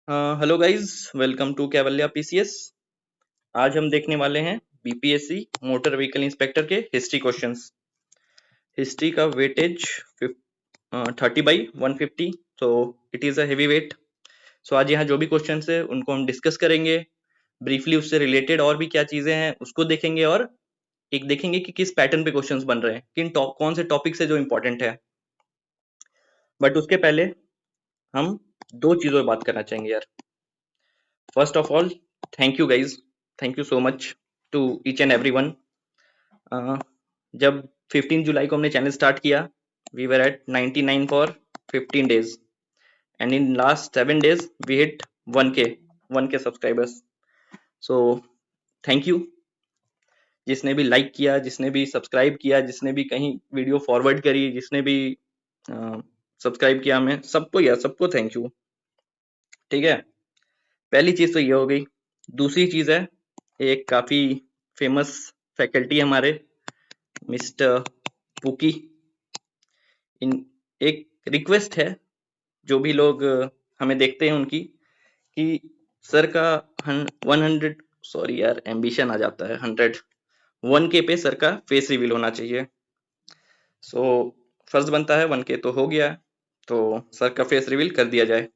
Hello guys, welcome to Kaivalya PCS. आज हम देखने वाले हैं बीपीएससी मोटर व्हीकल इंस्पेक्टर के हिस्ट्री क्वेश्चंस। हिस्ट्री का वेटेज 30/150, तो it is a heavy weight. So आज यहाँ जो भी क्वेश्चंस है उनको हम डिस्कस करेंगे ब्रीफली। उससे रिलेटेड और भी क्या चीज़ें हैं उसको देखेंगे, और एक देखेंगे कि किस पैटर्न पे क्वेश्चंस बन रहे हैं, कौन से टॉपिक से जो इंपॉर्टेंट है। बट उसके पहले हम दो चीज़ों पर बात करना चाहेंगे यार। First of all, thank you guys, thank you so much to each and every one. जब 15 जुलाई को हमने चैनल स्टार्ट किया, we were at 99 for 15 days, and in last 7 days we hit 1K subscribers. So thank you, जिसने भी like किया, जिसने भी सब्सक्राइब किया, जिसने भी कहीं वीडियो फॉरवर्ड करी, जिसने भी सब्सक्राइब किया, हमें सबको यार, सबको थैंक यू। ठीक है, पहली चीज तो ये हो गई। दूसरी चीज है, एक काफी फेमस फैकल्टी हमारे मिस्टर पुकी, इन एक रिक्वेस्ट है जो भी लोग हमें देखते हैं उनकी, कि सर का 100, सॉरी यार एम्बिशन आ जाता है, 100 1K पे सर का फेस रिवील होना चाहिए। सो फर्स्ट बनता है 1K तो हो गया, तो सर का फेस रिवील कर दिया जाए।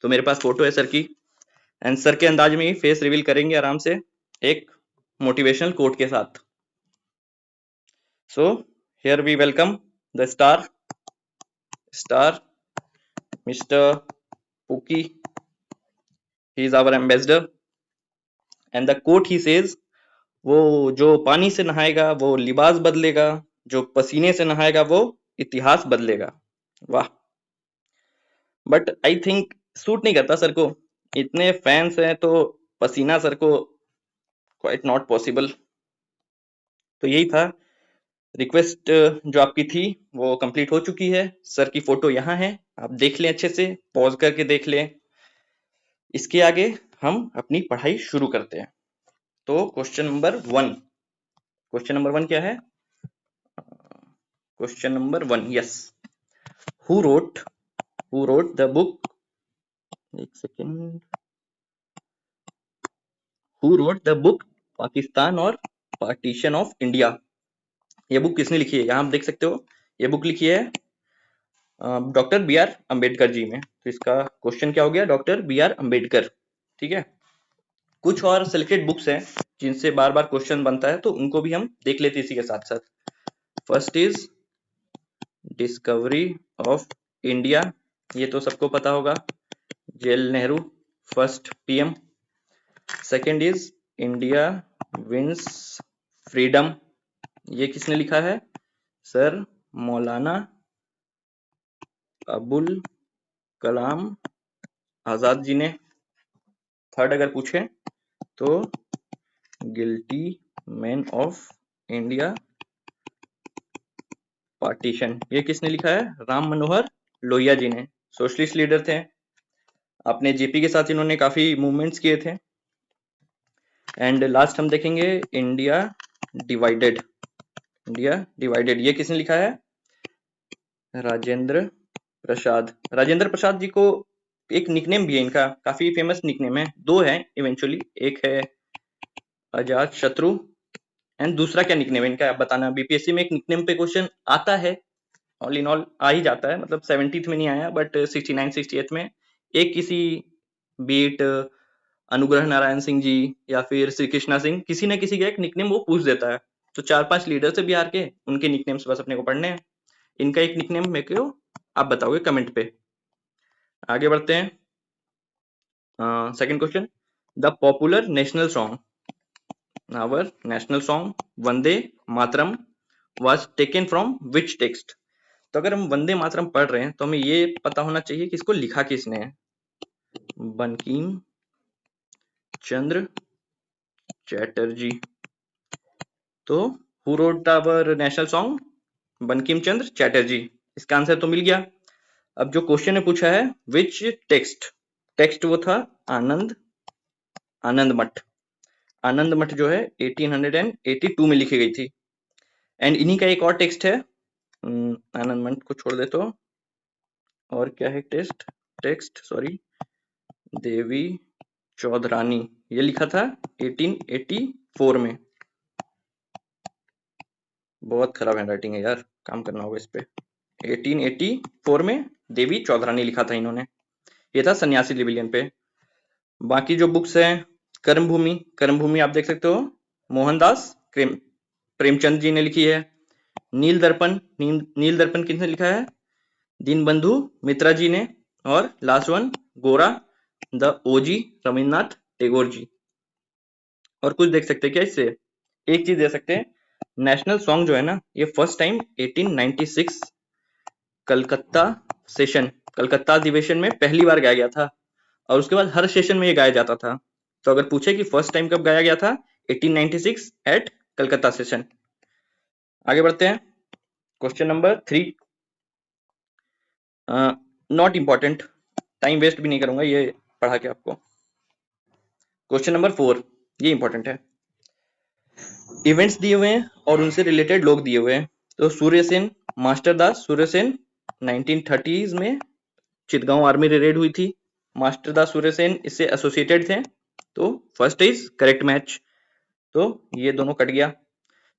तो मेरे पास फोटो है सर की, एंड सर के अंदाज में ही फेस रिवील करेंगे आराम से, एक मोटिवेशनल कोट के साथ। So here we welcome the star mister Pookie, he is our ambassador, and the quote he says, वो जो पानी से नहाएगा वो लिबास बदलेगा, जो पसीने से नहाएगा वो इतिहास बदलेगा। वाह। बट आई थिंक सूट नहीं करता सर को, इतने फैंस हैं तो पसीना सर को क्वाइट नॉट पॉसिबल। तो यही था रिक्वेस्ट, जो आपकी थी वो कंप्लीट हो चुकी है। सर की फोटो यहाँ है, आप देख लें, अच्छे से पॉज करके देख लें। इसके आगे हम अपनी पढ़ाई शुरू करते हैं। तो क्वेश्चन नंबर 1 क्या है? Question number 1, yes, who wrote the book, एक second, who wrote the book Pakistan or partition of India. ये बुक किसने लिखी है? यहाँ आप देख सकते हो, ये बुक लिखी है doctor B R Ambedkar ji ने। तो इसका क्वेश्चन क्या हो गया? Doctor B R Ambedkar. ठीक है, कुछ और सिलेक्टेड बुक्स हैं जिनसे बार बार क्वेश्चन बनता है, तो उनको भी हम देख लेते हैं इसी के साथ साथ। First is Discovery of India, ये तो सबको पता होगा, Jawaharlal Nehru, first PM. Second is India wins freedom, ये किसने लिखा है? सर मौलाना अबुल कलाम आजाद जी ने। थर्ड अगर पूछे तो guilty man of India partition, ये किसने लिखा है? राम मनोहर लोहिया जी ने, सोशलिस्ट लीडर थे, अपने जेपी के साथ इन्होंने काफी मूवमेंट्स किए थे। एंड लास्ट हम देखेंगे इंडिया डिवाइडेड, ये किसने लिखा है? राजेंद्र प्रसाद जी को एक निकनेम भी है इनका, काफी फेमस निकनेम है, दो है इवेंचुअली, एक है अजात शत्रु, एंड दूसरा क्या निकनेम है इनका, आप बताना। बीपीएससी में एक निकनेम पे क्वेश्चन आता है, ऑल इन ऑल आ ही जाता है, मतलब 70th में नहीं आया बट 69 68 में एक किसी बीट अनुग्रह नारायण सिंह जी या फिर श्री कृष्णा सिंह, किसी न किसी का एक निकनेम वो पूछ देता है। तो 4-5 लीडर से बिहार के, उनके निकनेम्स बस अपने को पढ़ने हैं। इनका एक निकनेम मेरे को आप बताओगे कमेंट पे। आगे बढ़ते हैं। Second question, the popular national song, our national song Vande Mataram was taken from which text. तो अगर हम वंदे मातरम पढ़ रहे हैं तो हमें ये पता होना चाहिए कि इसको लिखा किसने है। बंकिम चंद्र चैटर्जी। तो who wrote our national song? Bankim Chandra Chatterjee. इसका आंसर तो मिल गया। अब जो क्वेश्चन ने पूछा है विच टेक्स्ट वो था आनंद मठ जो है 1882 में लिखी गई थी। एंड इन्हीं का एक और टेक्स्ट है, आनंद मठ को छोड़ दे तो और क्या है टेक्स्ट, सॉरी, देवी चौधरानी, ये लिखा था 1884 में। बहुत खराब हैंडराइटिंग है यार, काम करना होगा इस पे। 1884 में देवी चौधरानी लिखा था इन्होंने। ये था सन्यासी रिविलियन पे। बाकी जो बुक्स हैं, कर्मभूमि, कर्मभूमि आप देख सकते हो मोहनदास प्रेमचंद जी ने लिखी है। नील दर्पण, नील दर्पण किसने लिखा है? दीनबंधु मित्रा जी ने। और लास्ट वन गोरा द ओजी रविन्द्रनाथ टैगोर जी। और कुछ देख सकते हैं क्या इससे? एक चीज दे सकते हैं, नेशनल सॉन्ग जो है ना, ये first time 1896 Calcutta session, Calcutta अधिवेशन में पहली बार गाया गया था। और उसके बाद हर सेशन में ये गाया जाता था। तो अगर पूछे कि फर्स्ट टाइम कब गाया गया था, 1896 एट कलकत्ता सेशन। आगे बढ़ते हैं। Question number 3, not important, time waste भी नहीं करूंगा ये पढ़ा के आपको। क्वेश्चन नंबर 4, ये इंपॉर्टेंट है। इवेंट्स दिए हुए हैं और उनसे रिलेटेड लोग दिए हुए हैं। तो सूर्यसेन, मास्टर दास सूर्यसेन 1930s में चितगांव आर्मी रेड हुई थी। मास्टर दास सूर्यसेन इससे एसोसिएटेड थे। तो फर्स्ट इज करेक्ट मैच, तो ये दोनों कट गया।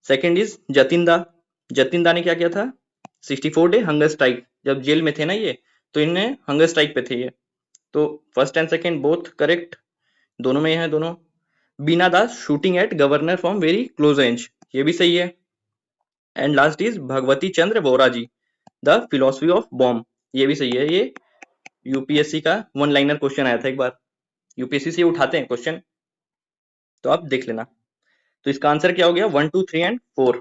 सेकंड इज जतिन दा, जतिन दा ने क्या किया था? 64 डे हंगर स्ट्राइक, जब जेल में थे ना ये, तो इन्हें हंगर स्ट्राइक पे थे ये। तो first and second both correct, दोनों में है दोनों। Bina Das shooting at governor from very close range, ये भी सही है। And last is Bhagwati Chandra Vohra ji, the philosophy of bomb, ये भी सही है। ये यूपीएससी का वन लाइनर क्वेश्चन आया था एक बार, यूपीएससी से उठाते हैं क्वेश्चन, तो आप देख लेना। तो इसका आंसर क्या हो गया? 1, 2, 3 एंड 4।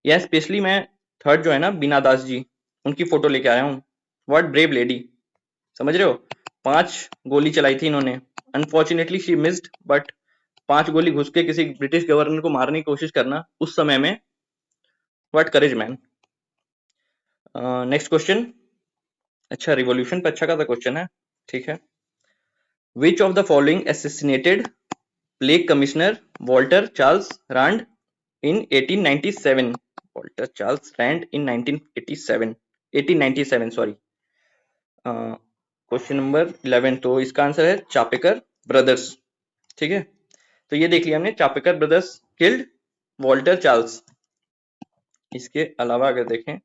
यह स्पेशली मैं थर्ड जो है ना बीना दास जी, उनकी फोटो लेके आया हूँ। व्हाट ब्रेव लेडी, समझ रहे हो? 5 गोली चलाई थी इन्होंने, अनफॉर्चुनेटली शी मिस्ड, बट 5 गोली घुस के किसी ब्रिटिश गवर्नर को मारने की कोशिश करना उस समय में, what courage man. Next question, अच्छा रिवॉल्यूशन पे अच्छा खासा क्वेश्चन है, ठीक है। Which of the following assassinated plague commissioner Walter Charles Rand in 1897? Walter Charles Rand in 1987, 1897 sorry. Question number 11, तो इसका आंसर है चापेकर ब्रदर्स, ठीक है। तो ये देख लिया हमने, Chapekar brothers killed Walter Charles. इसके अलावा अगर देखें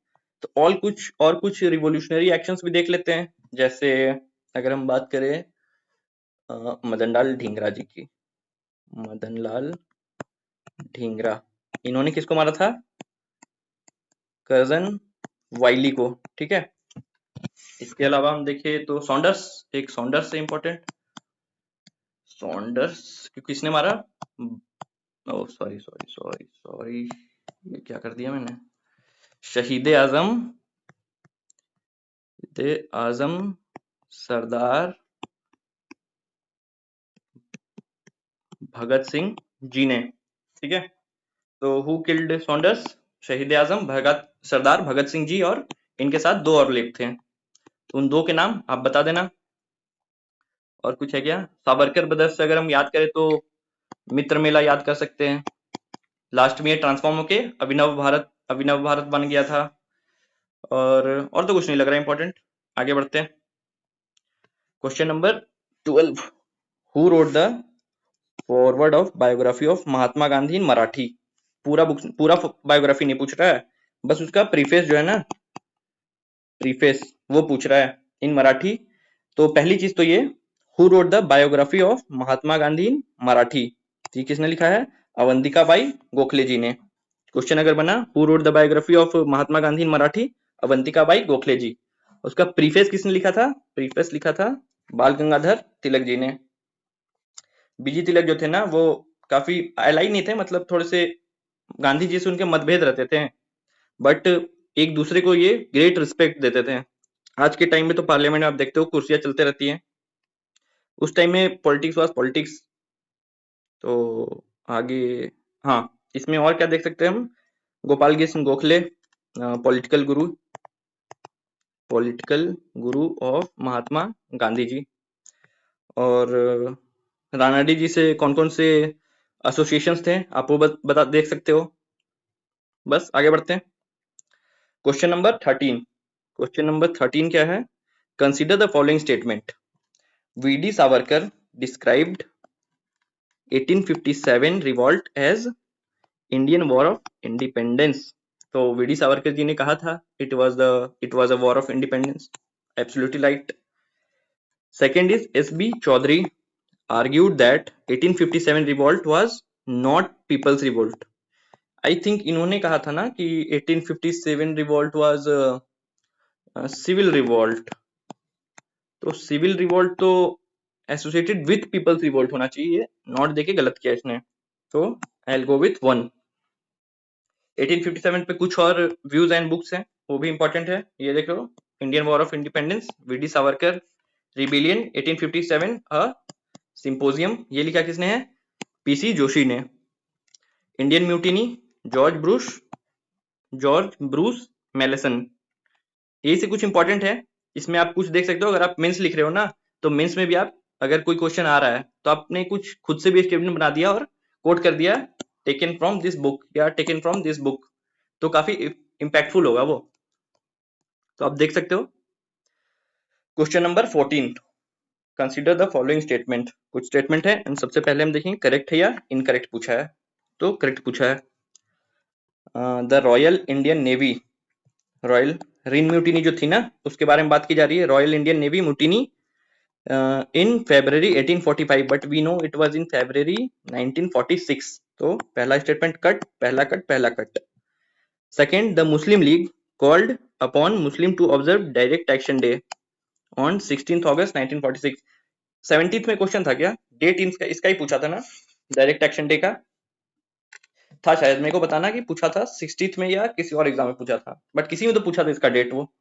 तो और कुछ रिवोल्यूशनरी एक्शंस भी देख लेते हैं। जैसे अगर हम बात करें मदनलाल ढींगरा जी की, मदनलाल ढींगरा, इन्होंने किसको मारा था? कर्जन वाइली को, ठीक है। इसके अलावा हम देखें तो सॉन्डर्स, एक सॉन्डर्स से इंपॉर्टेंट, सॉन्डर्स किसने मारा? ओ सॉरी सॉरी सॉरी सॉरी, ये क्या कर दिया मैंने? शहीद आजम सरदार भगत सिंह जी ने, ठीक है। तो हु किल्ड सॉन्डर्स? शहीद आजम सरदार भगत सिंह जी, और इनके साथ 2 और लोग थे, तो उन 2 के नाम आप बता देना। और कुछ है क्या? सावरकर ब्रदर्स से अगर हम याद करें तो मित्र मेला याद कर सकते हैं। लास्ट में ये ट्रांसफॉर्म होके अभिनव भारत बन गया था। और तो कुछ नहीं लग रहा इंपॉर्टेंट, आगे बढ़ते हैं। Question number 12, who wrote the foreword of biography of Mahatma Gandhi in Marathi? पूरा बायोग्राफी नहीं पूछ रहा है, बस उसका प्रीफेस जो है ना, प्रीफेस वो पूछ रहा है इन मराठी। तो पहली चीज तो ये, who wrote the biography of Mahatma Gandhi in Marathi, ये किसने लिखा है? अवंतिका बाई गोखले जी ने। क्वेश्चन अगर बना who wrote the biography of Mahatma Gandhi in Marathi, Avantika Bai Gokhale ji. उसका प्रीफेस किसने लिखा था? प्रीफेस लिखा था बाल गंगाधर तिलक जी ने। बीजी तिलक जो थे ना, वो काफी अलाइ नहीं थे, मतलब थोड़े से गांधी जी से उनके मतभेद रहते थे, बट एक दूसरे को ये ग्रेट रिस्पेक्ट देते थे। आज के टाइम में तो पार्लियामेंट में आप देखते हो कुर्सियां चलते रहती हैं, उस टाइम में पॉलिटिक्स वाज पॉलिटिक्स। तो आगे, हाँ इसमें और क्या देख सकते हैं हम? Gopal Krishna Gokhale, political Guru of Mahatma Gandhi ji. और रानाडी जी से कौन कौन से एसोसिएशंस थे आप वो बता देख सकते हो। बस आगे बढ़ते हैं। क्वेश्चन नंबर 13, क्वेश्चन नंबर 13 क्या है? Consider the following statement, VD Savarkar described 1857 revolt as Indian war of independence. तो वीडी सावरकर जी ने कहा था it was a war of independence. Absolutely right. Second is S B Chaudhary argued that 1857 revolt was not people's revolt। I think इन्होंने कहा था ना कि 1857 revolt was civil revolt. तो सिविल रिवॉल्ट तो एसोसिएटेड विथ पीपल्स रिवॉल्ट होना चाहिए, not देके गलत किया इसने। तो आई विल गो विथ 1। 1857 पे कुछ और व्यूज एंड बुक्स हैं, वो भी इंपॉर्टेंट है। ये देख लो, Indian war of independence, VD Savarkar, rebellion 1857 a symposium, ये लिखा किसने है? पीसी जोशी ने। Indian mutiny, George Bruce Malleson. ये से कुछ इंपॉर्टेंट है, इसमें आप कुछ देख सकते हो। अगर आप मेंस लिख रहे हो ना, तो मेंस में भी आप अगर कोई क्वेश्चन आ रहा है तो आपने कुछ खुद से भी स्टेटमेंट बना दिया और कोट कर दिया टेकन फ्रॉम दिस बुक या टेकन फ्रॉम दिस बुक, तो काफी इंपैक्टफुल होगा वो। तो आप देख सकते हो। Question number 14, consider the following statement. कुछ स्टेटमेंट है, सबसे पहले हम देखेंगे करेक्ट है या इनकरेक्ट पूछा है। तो करेक्ट पूछा है, the royal Indian navy, royal RIN mutiny जो थी ना, उसके बारे में बात की जा रही है। Royal Indian navy mutiny in February 1845, but we know it was in February 1946। तो पहला स्टेटमेंट कट, पहला कट, पहला cut. Second, the Muslim League called upon Muslim to observe direct action day on 16 अगस्त 1946। 17th में question था क्या? Date इसका ही पूछा था ना, डायरेक्ट एक्शन डे का था शायद। मेरे को बताना कि पूछा था 16th में या किसी और एग्जाम में पूछा था, बट किसी में तो पूछा था इसका डेट वो।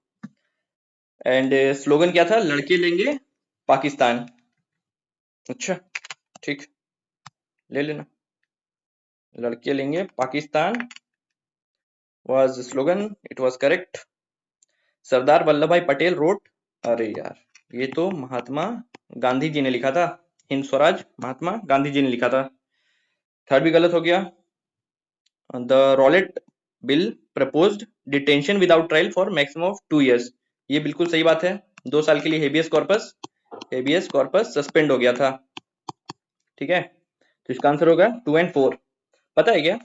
एंड स्लोगन क्या था? लड़के लेंगे पाकिस्तान। अच्छा ठीक, ले लेना, लड़के लेंगे Pakistan was slogan, it was correct. Sardar Vallabh Bhai Patel road, अरे यार ये तो महात्मा गांधी जी ने लिखा था, हिंद स्वराज महात्मा गांधी जी ने लिखा था। थर्ड भी गलत हो गया। The Rowlatt bill proposed detention without trial for maximum of 2 years। ये बिल्कुल सही बात है, 2 साल के लिए हेबियस कॉर्पस सस्पेंड हो गया था। ठीक है, तो इसका आंसर होगा 2 and 4। पता है क्या,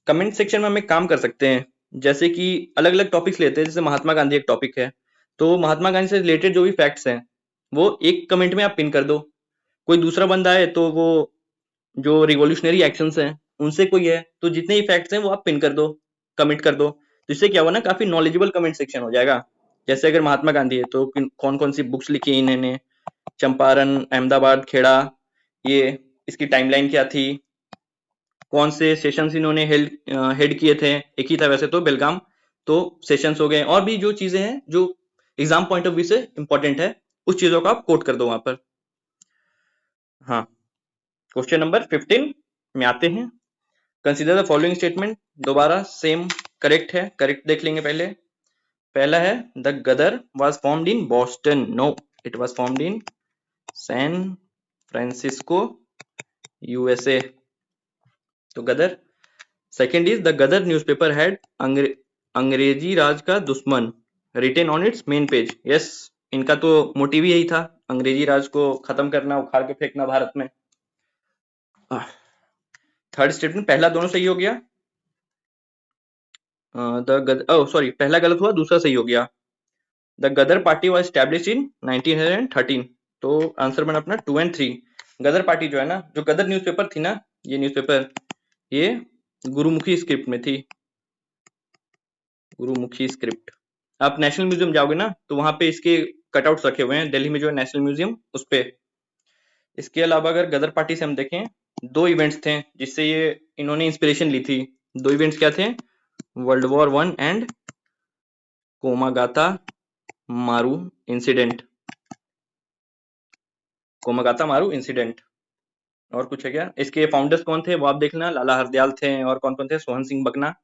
कमेंट सेक्शन में हम एक काम कर सकते हैं, जैसे कि अलग अलग टॉपिक्स लेते हैं। जैसे महात्मा गांधी एक टॉपिक है, तो महात्मा गांधी से रिलेटेड जो भी फैक्ट्स हैं वो एक कमेंट में आप पिन कर दो। कोई दूसरा बंदा है तो वो जो रिवॉल्यूशनरी एक्शंस हैं उनसे कोई है, तो जितने ही फैक्ट्स हैं वो आप पिन कर दो, कमेंट कर दो। तो इससे क्या हुआ ना, काफी नॉलेजेबल कमेंट सेक्शन हो जाएगा। जैसे अगर महात्मा गांधी है तो कौन कौन सी बुक्स लिखी इन्होंने, चंपारण, अहमदाबाद, खेड़ा, ये इसकी टाइमलाइन क्या थी, कौन से सेशंस इन्होंने हेड किए थे। एक ही था वैसे तो, बेलगाम। तो सेशंस हो गए, और भी जो चीजें हैं जो एग्जाम पॉइंट ऑफ व्यू से इंपॉर्टेंट है, उस चीजों को आप कोट कर दो वहां पर। हाँ, क्वेश्चन नंबर 15 में आते हैं। Consider the following statement. दोबारा सेम करेक्ट है, करेक्ट देख लेंगे पहले। पहला है the Ghadar was formed in Boston. No, it was formed in San Francisco, USA. तो Ghadar. Second is the Ghadar newspaper had अंग्रेजी राज का दुश्मन written on its main page. Yes, इनका तो मोटिव यही था, अंग्रेजी राज को खत्म करना, उखाड़ के फेंकना भारत में। थर्ड स्टेटमेंट, पहला दोनों सही हो गया। पहला गलत हुआ, दूसरा सही हो गया। The Ghadar party was established in 1913। तो आंसर बना अपना 2 and 3। गदर पार्टी जो है ना, जो गदर न्यूज़पेपर थी ना, ये न्यूज़पेपर ये गुरुमुखी स्क्रिप्ट में थी, गुरुमुखी स्क्रिप्ट। आप नेशनल म्यूजियम जाओगे ना, तो वहां पे इसके कटआउट्स रखे हुए हैं, दिल्ली में जो है नेशनल म्यूजियम, उस पे। इसके अलावा अगर गदर पार्टी से हम देखें, 2 इवेंट्स थे जिससे ये इन्होंने इंस्पिरेशन ली थी। 2 इवेंट्स क्या थे? वर्ल्ड वॉर 1 एंड कोमागाता मारू इंसिडेंट। कोमागाता मारू इंसिडेंट। और कुछ है क्या? इसके फाउंडर्स कौन थे वो आप देखना, लाला हरदयाल थे, और कौन कौन थे? सोहन सिंह बगना।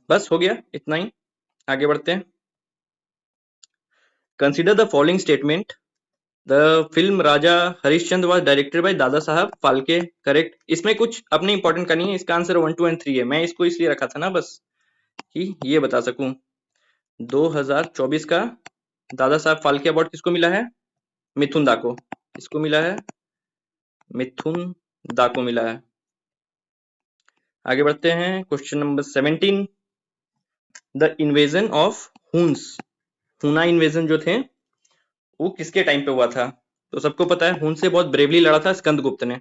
बस हो गया इतना ही, आगे बढ़ते हैं। Consider the following statement. The film Raja Harishchandra was directed by Dada Saheb Phalke. Correct. इसमें कुछ अपने इंपॉर्टेंट का नहीं है, इसका आंसर 1, 2 and 3 है। मैं इसको इसलिए रखा था ना बस कि ये बता सकूं। 2024 का दादा साहब फाल्के अवार्ड किसको मिला है? मिथुन दा को, इसको मिला है मिथुन दा को मिला है। आगे बढ़ते हैं, question number 17, the invasion of Hund's, हुना इन्वेजन जो थे वो किसके टाइम पे हुआ था? तो सबको पता है हुन से बहुत ब्रेवली लड़ा था स्कंदगुप्त ने।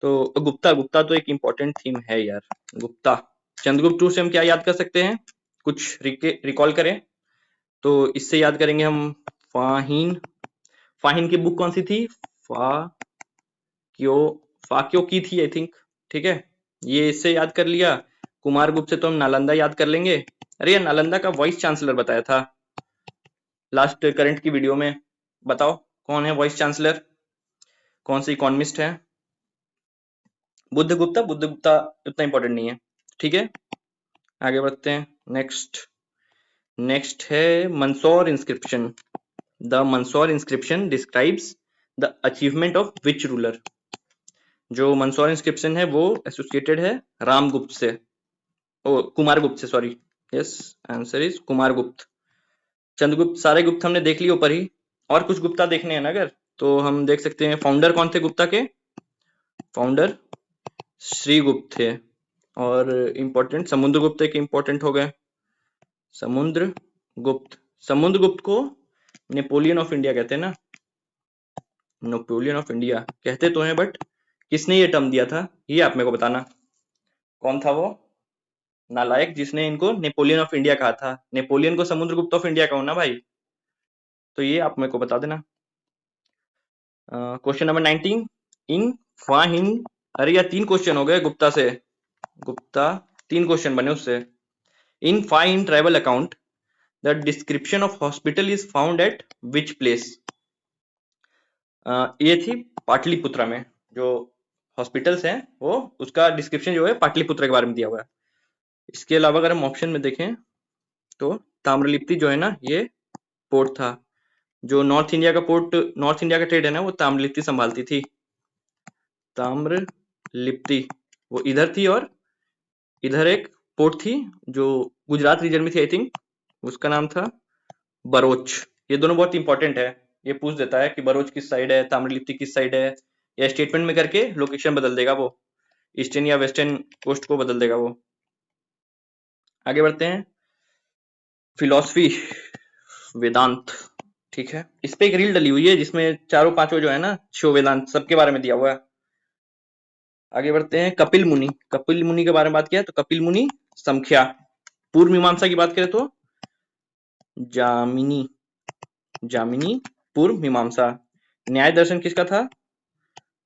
तो गुप्ता, गुप्ता तो एक इंपॉर्टेंट थीम है यार, गुप्ता। चंद्रगुप्त टू से हम क्या याद कर सकते हैं, कुछ रिकॉल करें तो इससे याद करेंगे हम फाहिन, फाहिन की बुक कौन सी थी, फाक्यो, फाक्यो की थी आई थिंक, ठीक है, ये इससे याद कर लिया। कुमार गुप्त से तो हम नालंदा याद कर लेंगे। अरे यार नालंदा का वाइस चांसलर बताया था लास्ट करंट की वीडियो में, बताओ कौन है वाइस चांसलर, कौन सी इकोनॉमिस्ट है? बुद्धगुप्ता, बुद्धगुप्ता उतना इंपॉर्टेंट नहीं है, ठीक है। आगे बढ़ते हैं, नेक्स्ट, नेक्स्ट है Mandsaur inscription, the Mandsaur inscription describes the achievement of which ruler. जो मंदसौर इंस्क्रिप्शन है वो एसोसिएटेड है रामगुप्त से, ओ कुमारगुप्त से, sorry, yes answer is Kumaragupta. Chandragupta सारे गुप्त हमने देख लिए ऊपर ही, और कुछ गुप्ता देखने हैं ना अगर, तो हम देख सकते हैं फाउंडर कौन थे गुप्ता के, फाउंडर श्रीगुप्त थे। और इंपॉर्टेंट समुद्रगुप्त एक इंपॉर्टेंट हो गए, समुद्रगुप्त, समुद्रगुप्त को नेपोलियन ऑफ इंडिया कहते हैं ना, नेपोलियन ऑफ इंडिया कहते तो हैं, बट किसने ये टर्म दिया था ये आप मेरे को बताना, कौन था वो नालायक जिसने इनको नेपोलियन ऑफ इंडिया कहा था? नेपोलियन को समुद्रगुप्त ऑफ इंडिया कहो ना भाई, तो ये आप मेरे को बता देना। क्वेश्चन नंबर 19, इन फाहिन, अरे यार 3 क्वेश्चन हो गए गुप्ता से, गुप्ता 3 क्वेश्चन बने उससे। In fine travel account the description of hospital is found at which place. ये थी पाटलिपुत्रा में, जो हॉस्पिटल्स हैं वो उसका डिस्क्रिप्शन जो है पाटलिपुत्रा के बारे में दिया हुआ है। इसके अलावा अगर हम ऑप्शन में देखें तो ताम्रलिप्ति जो है ना ये पोर्ट था, जो नॉर्थ इंडिया का पोर्ट, नॉर्थ इंडिया का ट्रेड है ना वो ताम्रलिप्ति संभालती थी, ताम्रलिप्ति वो इधर थी, और इधर एक पोर्ट थी जो गुजरात रीजन में थी आई थिंक, उसका नाम था बरोच। ये दोनों बहुत इंपॉर्टेंट है, ये पूछ देता है कि बरोच किस साइड है, ताम्रलिप्ति किस साइड है, या स्टेटमेंट में करके लोकेशन बदल देगा वो, ईस्टर्न या वेस्टर्न कोस्ट को बदल देगा वो। आगे बढ़ते हैं, फिलॉसफी वेदांत, ठीक है, इस पे एक रील डली हुई है जिसमें चारों पांचों जो है ना शिव वेदांत सबके बारे में दिया हुआ है। आगे बढ़ते हैं, कपिल मुनि, कपिल मुनि के बारे में बात किया तो कपिल मुनि संख्या, पूर्व मीमांसा की बात करें तो जामिनी, जामिनी पूर्व मीमांसा, न्याय दर्शन किसका था,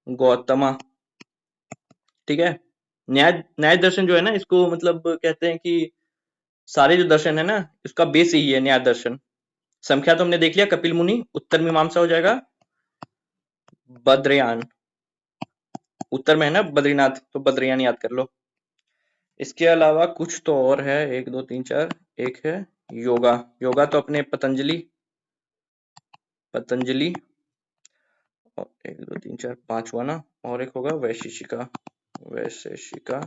गौतमा, ठीक है। न्याय, न्याय दर्शन जो है ना इसको मतलब कहते हैं कि सारे जो दर्शन है ना इसका बेस यही है न्याय दर्शन। संख्या तो हमने देख लिया, कपिल मुनि, उत्तर मीमांसा हो जाएगा बद्रयान, उत्तर में है ना बद्रीनाथ, तो बद्रयान याद कर लो। इसके अलावा कुछ तो और है, 1 2 3 4, एक है योगा, योगा तो अपने पतंजलि, पतंजलि, और 1 2 3 4 5 हुआ ना, और एक होगा वैशेषिका, वैशेषिका,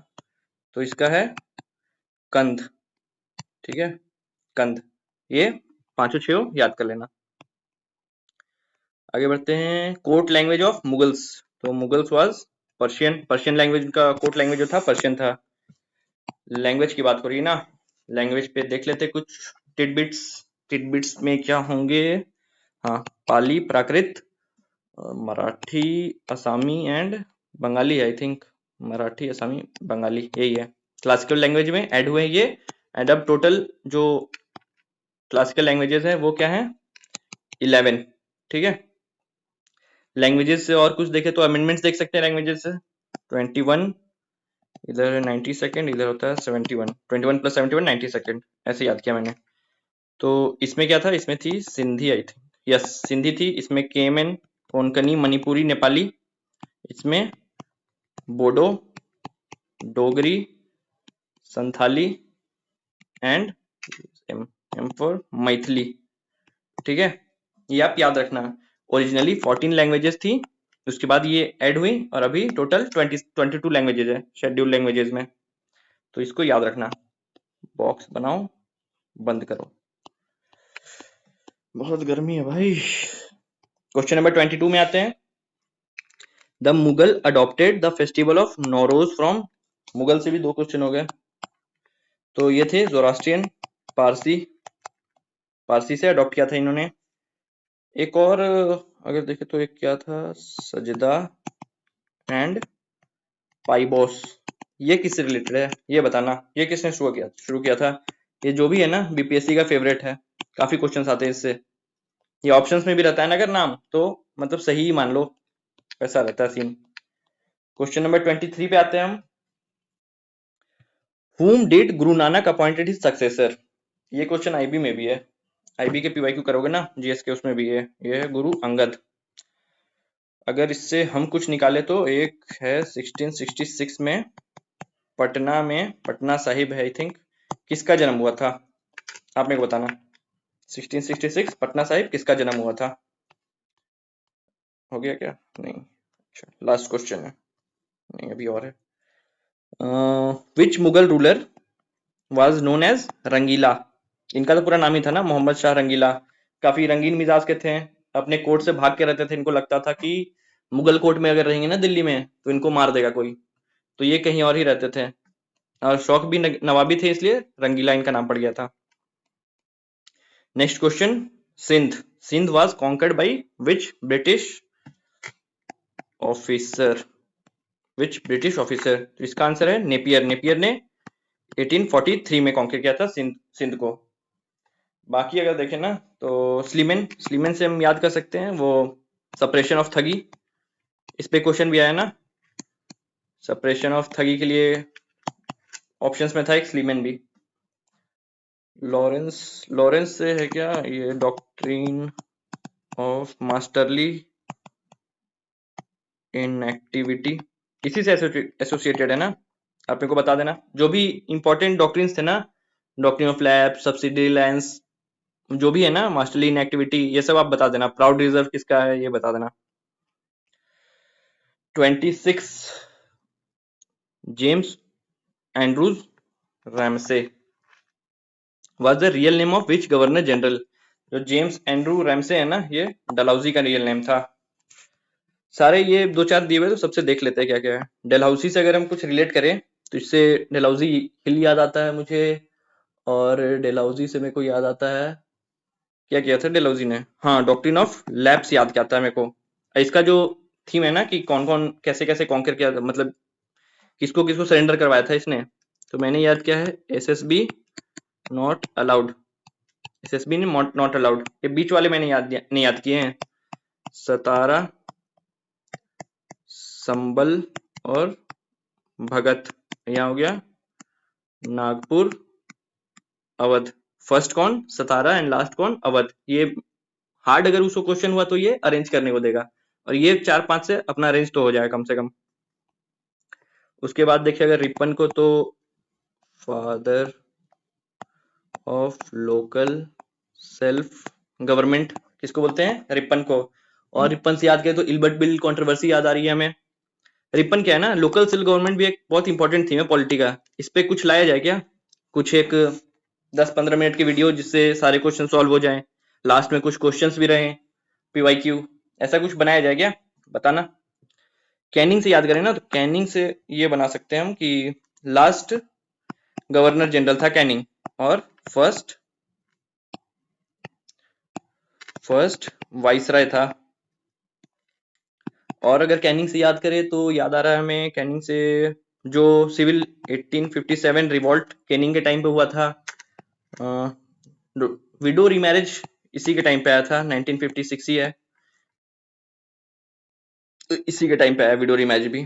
तो इसका है कंद, ठीक है, कंद, ये पांचों छह याद कर लेना। आगे बढ़ते हैं, कोर्ट लैंग्वेज ऑफ मुगल्स, तो Mughals was Persian, Persian language का कोर्ट लैंग्वेज जो था पर्शियन था। लैंग्वेज की बात हो रही है ना, लैंग्वेज पे देख लेते कुछ टिडबिट्स, टिडबिट्स में क्या होंगे, हाँ पाली, प्राकृत, मराठी, असामी and Bengali, I think Marathi असामी बंगाली यही है क्लासिकल लैंग्वेज में ऐड हुए ये। एंड अब टोटल जो क्लासिकल लैंग्वेजेस है वो क्या है, 11, ठीक है। लैंग्वेजेस से और कुछ देखे तो अमेंडमेंट्स देख सकते हैं लैंग्वेजेस से, 21, इधर 90 सेकेंड, इधर होता है 71, 21 + 71 90 सेकेंड, ऐसे याद किया मैंने। तो इसमें क्या था, इसमें थी Sindhi I think, yes Sindhi थी, इसमें केएमएन, कोंकणी, मणिपुरी, नेपाली, इसमें Bodo, Dogri, Santhali and M for Maithili, ठीक है। ये आप याद रखना, ओरिजिनली 14 लैंग्वेजेस थी, उसके बाद ये ऐड हुई और अभी टोटल 22 लैंग्वेजेस है शेड्यूल लैंग्वेजेस में, तो इसको याद रखना। बॉक्स बनाओ, बंद करो, बहुत गर्मी है भाई। क्वेश्चन नंबर 22 में आते हैं। The Mughal adopted the festival of Nowruz from, Mughal से भी 2 क्वेश्चन हो गए, तो ये थे जोरास्ट्रियन, पारसी से अडॉप्ट किया था इन्होंने। एक और अगर देखें तो एक क्या था, सजदा एंड पाइबोस, ये किससे रिलेटेड है ये बताना, ये किसने शुरू किया था। ये जो भी है ना बीपीएससी का फेवरेट है, काफी क्वेश्चंस आते हैं इससे, ये ऑप्शंस में भी रहता है ना अगर नाम, तो मतलब सही ही मान लो, ऐसा रहता है सीन। क्वेश्चन नंबर 23 पे आते हैं हम। Whom did Guru Nanak appointed his successor, ये क्वेश्चन आईबी में भी है, आईबी के पीवाईक्यू करोगे ना जीएस के, उसमें भी है, ये है गुरु अंगद। अगर इससे हम कुछ निकाले तो एक है 1666 में पटना साहिब है आई थिंक, किसका जन्म हुआ था, आप मेरे को बताना। 1666 पटना साहिब किसका जन्म हुआ था, हो गया क्या, नहीं, अच्छा लास्ट क्वेश्चन है, नहीं अभी और है। Which Mughal ruler was known as Rangila, इनका तो पूरा नाम ही था ना मोहम्मद शाह रंगीला, काफी रंगीन मिजाज के थे, अपने कोर्ट से भाग के रहते थे, इनको लगता था कि मुगल कोर्ट में अगर रहेंगे ना दिल्ली में तो इनको मार देगा कोई, तो ये कहीं और ही रहते थे, और शौक भी नवाबी थे, इसलिए रंगीला इनका नाम पड़ गया था। Next question, Sindh was conquered by which British officer, तो इसका आंसर है नेपियर ने 1843 में कॉन्कर किया था सिंध को। बाकी अगर देखें ना तो स्लीमन से हम याद कर सकते हैं, वो सप्रेशन ऑफ ठगी, इस पे क्वेश्चन भी आया ना, सप्रेशन ऑफ ठगी के लिए ऑप्शंस में था एक स्लीमन भी। लॉरेंस से है क्या, ये डॉक्ट्रिन ऑफ मास्टरली इनएक्टिविटी, इसी से एसोसिएटेड है ना, आप मेरे को बता देना जो भी इंपॉर्टेंट डॉक्ट्रिन्स थे ना, doctrine of lapse, subsidy lines, जो भी है ना, मास्टरली इनएक्टिविटी, ये सब आप बता देना। प्राउड रिजर्व किसका है ये बता देना। 26 James Andrews Ramsay was the real name of which governor general, जो जेम्स एंड्रू रैमसे है ना, ये डलहौजी का रियल नेम था। सारे ये 2-4 दिए हुए तो सबसे देख लेते हैं क्या क्या है। डलहौजी से अगर हम कुछ रिलेट करें तो इससे डलहौजी हिल याद आता है मुझे, और डलहौजी से मेरे को याद आता है, क्या किया था डलहौजी ने, हाँ डॉक्ट्रिन ऑफ लैप्स याद क्या आता है मेरे को। इसका जो थीम है ना कि कौन कौन कैसे कैसे कॉन्कर किया, मतलब किसको किसको सरेंडर करवाया था इसने, तो मैंने याद किया है एसएसबी नॉट अलाउड, एसएसबी ने नॉट अलाउड, ये बीच वाले मैंने नहीं याद किए हैं, सतारा, संबल और भगत, यहाँ हो गया नागपुर, अवध, फर्स्ट कौन सतारा एंड लास्ट कौन अवध। ये हार्ड अगर उसको क्वेश्चन हुआ तो ये अरेंज करने को देगा, और ये 4-5 से अपना अरेंज तो हो जाएगा कम से कम। उसके बाद देखिए अगर रिपन को, तो father of local self government किसको बोलते हैं, रिपन को। और रिपन से याद करें तो इल्बर्ट बिल कंट्रोवर्सी याद आ रही है हमें। रिपन क्या है ना, लोकल सेल्फ गवर्नमेंट भी एक बहुत इंपॉर्टेंट थीम है पॉलिटी का, इस पे कुछ लाया जाए क्या, कुछ एक 10-15 मिनट की वीडियो जिससे सारे क्वेश्चन सॉल्व हो जाएं, लास्ट में कुछ क्वेश्चंस भी रहें पीवाईक्यू, ऐसा कुछ बनाया जाए क्या, बताना। कैनिंग से याद करें ना तो कैनिंग से ये बना सकते हैं हम कि लास्ट गवर्नर जनरल था कैनिंग, और फर्स्ट वाइसराय था। और अगर कैनिंग से याद करें तो याद आ रहा है हमें कैनिंग से जो सिविल 1857 रिवॉल्ट कैनिंग के टाइम पे हुआ था, विडो रीमैरिज इसी के टाइम पे आया था, 1956 ही है, तो इसी के टाइम पे आया विडो रीमैरिज भी।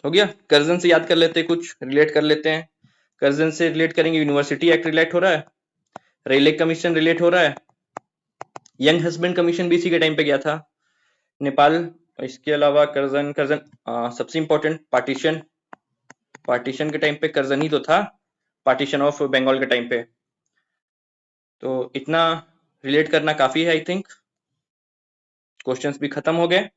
हो गया, कर्जन से याद कर लेते हैं, कुछ रिलेट कर लेते हैं। कर्जन से रिलेट करेंगे, यूनिवर्सिटी एक्ट रिलेट हो रहा है, रेलवे कमीशन रिलेट हो रहा है, यंग हस्बैंड कमीशन भी इसी के टाइम पे गया था नेपाल। इसके अलावा कर्जन सबसे इंपॉर्टेंट पार्टीशन के टाइम पे कर्जन ही तो था, पार्टीशन ऑफ बंगाल के टाइम पे। तो इतना रिलेट करना काफी है आई थिंक, क्वेश्चंस भी खत्म हो गए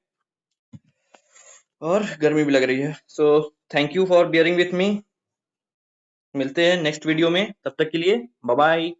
और गर्मी भी लग रही है। सो thank you for bearing with me, मिलते हैं नेक्स्ट वीडियो में, तब तक के लिए बाय बाय।